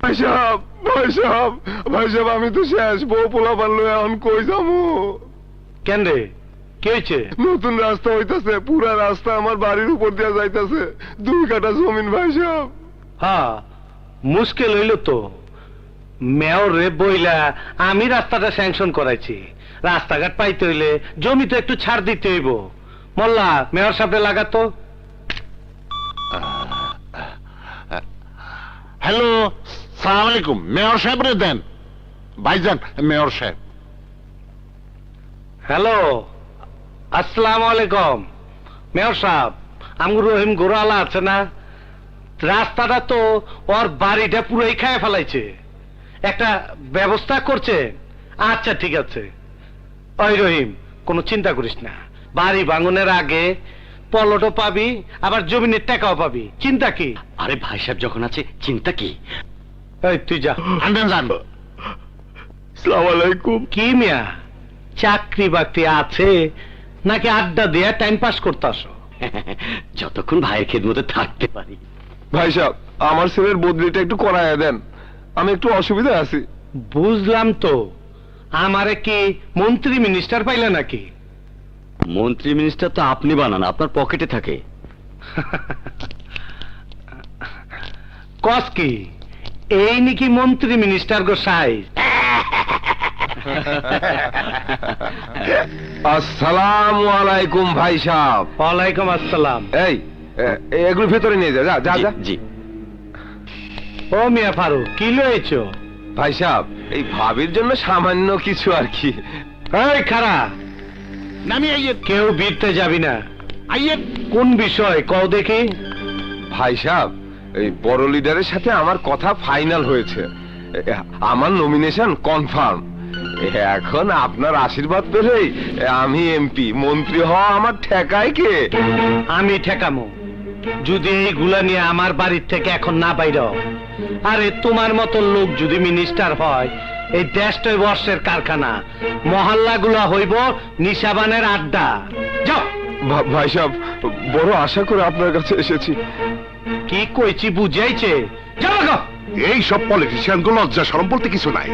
ভাই সাহেব আমি তো শেষ, বউ পোলা পারলো, এখন কই যামু? কেন রে, কি হয়েছে? নতুন রাস্তা হইতাছে, পুরা রাস্তা আমার বাড়ির উপর দিয়ে যাইতাছে, 2 কাঠা জমিন ভাই সাহেব। হ্যাঁ, মুশকিল হইল তো। মেয়র রে বইলা আমি রাস্তাটা স্যাংশন করাইছি, রাস্তাঘাট পাইতে হইলে জমি তো একটু ছাড় দিতে হইব। মোল্লা, মেয়র সাহেব লাগাতো। হ্যালো, সালাম আলাইকুম। মেয়র সাহেব রে দেন। ভাইজান, মেয়র সাহেব। হ্যালো, আসসালামু আলাইকুম। মেয়র সাহেব, আমগো রহিম গোরালা আছে না, রাস্তাটা তো ওর বাড়িটা পুরোই খায় ফেলাইছে, একটা ব্যবস্থা করছে। আচ্ছা ঠিক আছে। ওই রহিম, কোনো চিন্তা করিস না, বাড়ি ভাঙনের আগে পলটও পাবি, আবার জমিনের টাকাও পাবি, চিন্তা কি? আরে ভাই সাহেব যখন আছে চিন্তা কি? এই তুই যা। আনবেন যান। আসসালামু আলাইকুম। কি মিয়া, চাকরি বাকরি আছে নাকি আড্ডা দিয়ে টাইম পাস করতে আসো? যতক্ষণ ভাইয়ের খেদমতে থাকতে পারি। ভাই সাহেব, আমার ছেলের বদলিটা একটু করায় দেন, আমি একটু অসুবিধায় আছি। বুঝলাম তো, আমারে কি মন্ত্রী মিনিস্টার পাইলে নাকি? মন্ত্রী মিনিস্টার তো আপনি বানান, আপনার পকেটে থাকে। কস কি এই নাকি মন্ত্রী মিনিস্টার গো সাইজ? আসসালামু আলাইকুম ভাই সাহেব। ওয়ালাইকুম আসসালাম। এই এগুলো ভেতরে নিয়ে যা, যা যা যা। জি। ও মিয়া ফারুক, কি লয়েছো? ভাই সাহেব, এই ভাবির জন্য সামান্য কিছু আর কি। এই খারা, নামি আইয়েন। কেউ বিরতে যাবি না। আইয়েন। কোন বিষয় কও দেখি? ভাই সাহেব, এই বড় লিডারের সাথে আমার কথা ফাইনাল হয়েছে, আমার নমিনেশন কনফার্ম। এখন আপনার আশীর্বাদ পেলেই আমি এমপি, মন্ত্রী হওয়া আমার ঠেকায় কে? আমি ঠেকামো যদি এইগুলা নিয়ে আমার বাড়ির থেকে এখন না বাইর হও। আরে তোমার মতো লোক যদি মিনিস্টার হয়, এই দেশটাই বর্ষের কারখানা, মহল্লাগুলা হইব নিশাবানের আড্ডা। যাও। ভাই সাহেব, বড় আশা করে আপনার কাছে এসেছি। কি কইছি বুঝাইছে? যাও গো। এই সব পলিটিশিয়ান গুলো লজ্জা শরম বলতে কিছু নাই।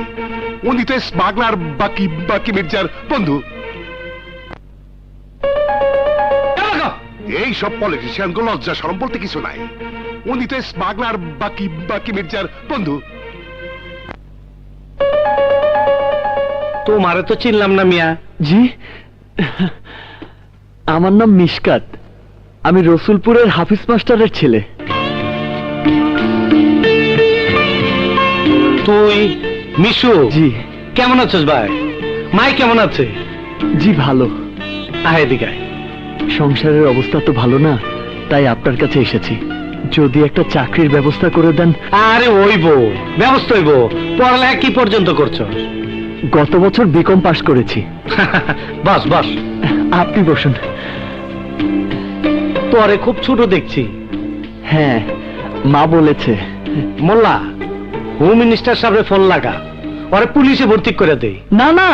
উনি তো স্মাগলার বাকি বাকি মির্জার বন্ধু। যাও গো। এই সব পলিটিশিয়ান গুলো লজ্জা শরম বলতে কিছু নাই। উনি তো স্মাগলার বাকি বাকি মির্জার বন্ধু। তোমারে তো চিনলাম না মিয়া। জি, আমার নাম মিশকাত, আমি রসুলপুরের হাফিজ মাস্টারের ছেলে। তুই মিশু? জি। কেমন আছিস ভাই? মাই কেমন আছে? জি ভালো। আয় এদিকে আয়। সংসারের অবস্থা তো ভালো না, তাই আপনার কাছে এসেছি, যদি একটা চাকরির ব্যবস্থা করে দেন। আরে হইব, ব্যবস্থা হইব। পড়ালেখা কি পর্যন্ত করছো? গত বছর বিকম পাশ করেছি। বস বস। আপনি বসুন। তোরে খুব ছোট দেখছি। হ্যাঁ, মা বলেছে। মোল্লা, হোম মিনিস্টার সাহেবের ফোন লাগা, ওরে পুলিশে ভর্তি করে দেই। না না,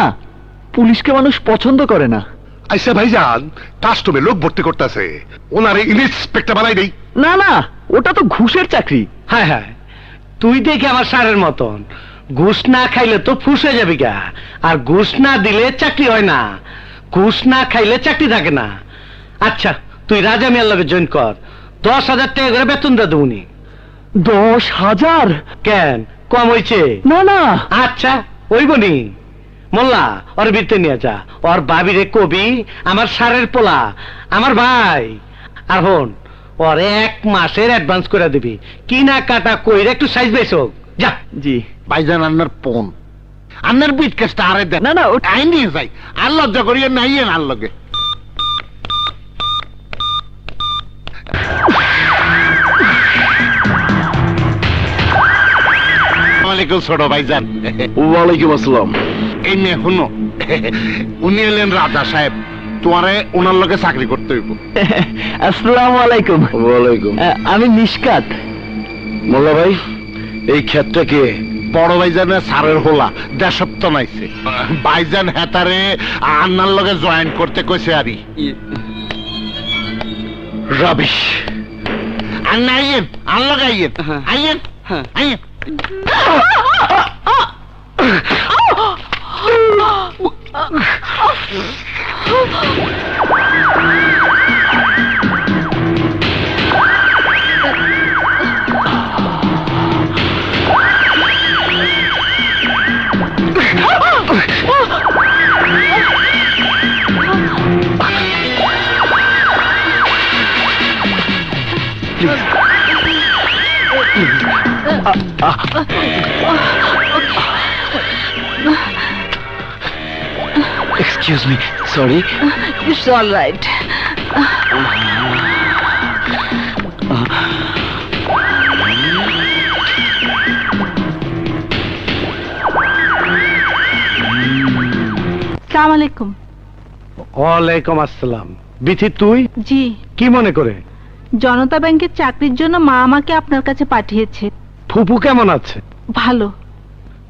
পুলিশকে মানুষ পছন্দ করে না। আচ্ছা ভাইজান, কাস্টমে লোক ভর্তি করতেছে, ওনারে ইন্সপেক্টর বানাই দেই। না না, ওটা তো ঘুষের চাকরি। হ্যাঁ হ্যাঁ, তুই দেখি আমার সারের মতন, ঘুষ না খাইলে তো ফুসে যাবি গা, আর ঘুষ না দিলে চাকরি হয় না, ঘুষ না খাইলে চাকরি থাকে না। আচ্ছা, তুই রাজা মিয়ার লগে জয়েন কর, 10,000 টাকা করে বেতন দিয়ে দেবনি। 10,000? কেন, কম হইছে? না না। আচ্ছা ওইবনি। মোল্লা, ওর বিরতে নিয়ে যা, ওর বাবিরে কবি আমার সারের পোলা, আমার ভাই। আর হন, ওর 1 মাসের অ্যাডভান্স করে দিবি, কিনা কাটা কইরে একটু সাইজ বেসক যা। জি। ভাইজান আন্নার ফোন, আন্নার বিট কেসটা আরে দেন। না না, আই নিয়ে যাই, আর লজ্জা করিয়ে নাইয়েন আর লগে। ওয়ালাইকুম ছোট ভাইজান। ওয়ালাইকুম আসসালাম। এই নে শুনো, উনি এলেন রাজা সাহেব, তোমারে ওনার লগে চাকরি করতে হইব। আসসালামু আলাইকুম। ওয়ালাইকুম। আমি মিশকাত। মোল্লা ভাই, এই ক্ষেতটা কে? বড় ভাইজানের সারের হোলা, দেশপ্ত নাইছে। ভাইজান হেতারে আন্নার লগে জয়েন করতে কইছে আরি। রাবিশ। আন্না আইয়েন, আন লগে আইয়েন, আইয়েন। Excuse me, sorry. It's all right. সালাম আলাইকুম। ওয়ালাইকুম আসসালাম। বিথি, তুই জি, কি মনে করে? জনতা ব্যাংকের চাকরির জন্য মা আমাকে আপনার কাছে পাঠিয়েছে। ফুপু কেমন আছে? ভালো।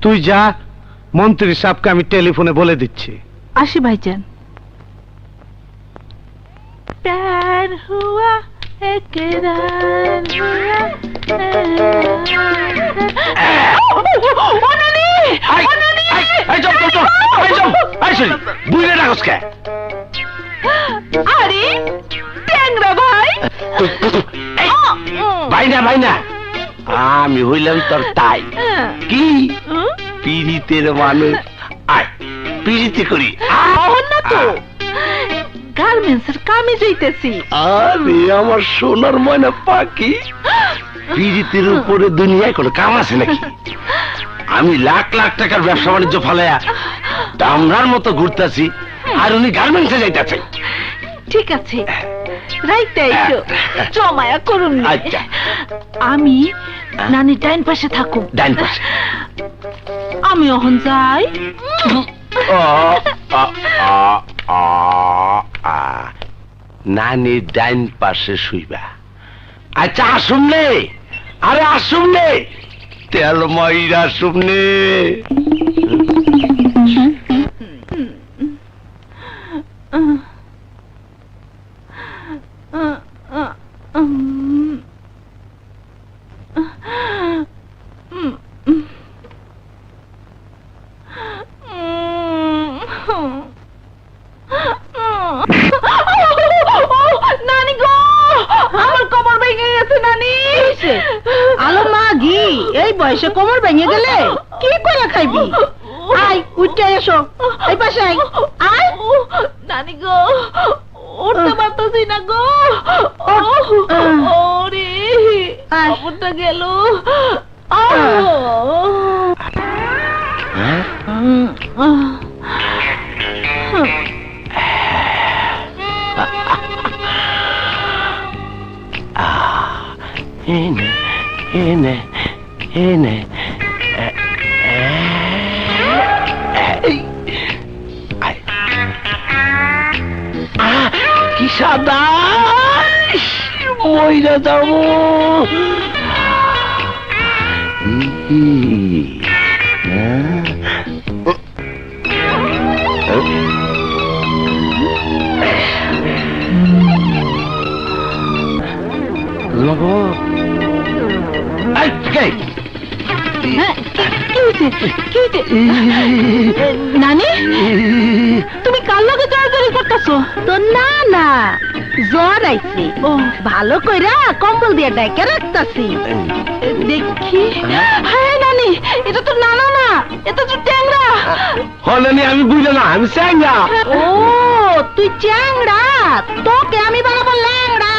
তুই যা, মন্ত্রী সাহেবকে আমি টেলিফোনে বলে দিচ্ছি। আসি ভাইজান। প্যার হুয়া একরার হুয়া। আরে ট্যাংরা ভাই, ভাই না আমি হইলাম তোর তাই। কি পিড়িতের মানুষ, আয় পিড়িতে করি। না তো, গার্মেন্টসের কামে যাইতেছি। আরে আমার সোনার ময়না পাখি, পিড়িতের উপরে দুনিয়ায় কোনো কাম আছে নাকি? আমি লাখ লাখ টাকার ব্যবসা বাণিজ্য ফালাইয়া দামরার মতো ঘুরতেছি, আর উনি গার্মেন্টসে যাইতেছে। ঠিক আছে, রাইতে আইসো, জমায়া করুন। আচ্ছা। আমি নানি ডাইন পাশে থাকুক। ডাইন পাশে আমি অহন যাই। নানি ডাইন পাশে শুইবা। আচ্ছা আসুমনে, আরে আসুমনে, তেল ময়রা আসুমনে। নানি গো, আমার কোমর ভেঙে গেছে নানি। আলো মা ঘি, এই বয়সে কোমর ভেঙে গেলে কি করে খাইবি? আয় উঠে এসো, এই পাশে আয়। আয় নানি গো, উঠতে পারতেছি না গো। ওরে খবরটা গেল। এনে এনে এনে কি সাদা মইরা যাবো। নানি, তুমি কার লগে জড়াজড়ি করতেছো? তো না না, জ্বর আইছে, ভালো কইরা কম্বল দিয়ে ডাইকে রাখতাছি। দেখি। হ্যাঁ নানি, এটা তো নানা না, এটা তো ট্যাংরা। হলেনি আমি বুঝলাম না, আমি চ্যাংরা। ও তুই চ্যাংড়া, তোকে আমি বানাবো ল্যাংড়া।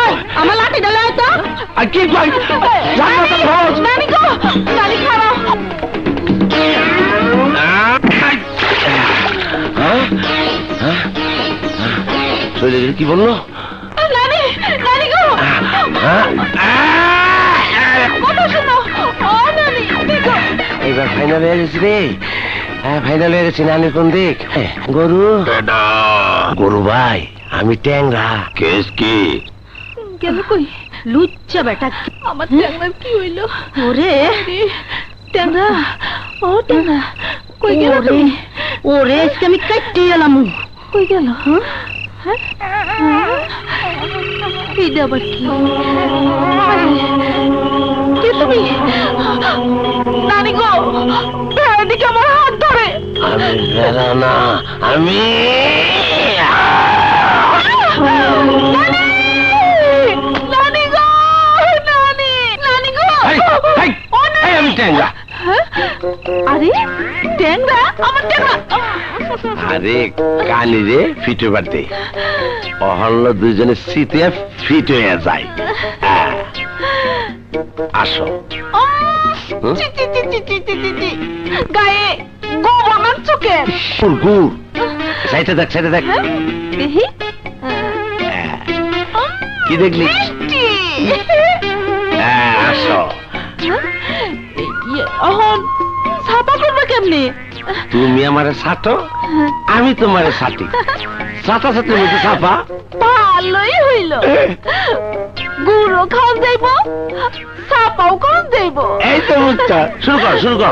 ওই, আমার লাঠিটা লয় তো। আর কি কই? নানি গো, নানি খারাপ। কি বললো? নানি, নানি গো, কথা শোনো। ও নানি, দেখো। এবার ফাইনাল হয়ে গেছি রে। হ্যাঁ ফাইনাল হয়ে গেছি। নানি কোন দিক? গরু গরু ভাই, আমি ট্যাংরা। কেস কি? গেল কই? লুচ্চা বেটা, আমার ট্যাংরার কি হইলো? ওরে ট্যাংরা, ও ট্যাংরা, কই গেল ওরে তুমি? ওরে, আজকে আমি কাটতে এলাম। কই গেল? হ্যাঁ, এইটা আবার কি? কে তুমি নানি গো ভেড়ার দিকে আমার হাত ধরে আমি বেড়া না, আমি নানি নানি গো নানি নানি গো ও নানি! আমি ট্যাংরা। হ্যাঁ? আরে ট্যাংরা আমার ট্যাংরা আরে কানি রে ফিটে বাড়তে অহল্য দুজনে শীতে ফিট হয়ে যায়। আসো। হুম? চি, চি, চি, চি, চি, চি, চি, চি। গায়ে গোবর মারছো কেন? গুড় সাইডে দেখ, সাইডে দেখ। হ্যাঁ? দেখি কি দেখলি? মিষ্টি। আসো। অহন ছাপা করবে কেমনি? তুমি আমারে ছাটো, আমি তোমারে ছাটি। ছাতা ছাতির মধ্যে ছাপা। ভালোই হইল। গুড়ও খাওয়া যাইব, ছাপাও খাওয়া যাইব। এই তো মুখটা শুরু কর, শুরু কর।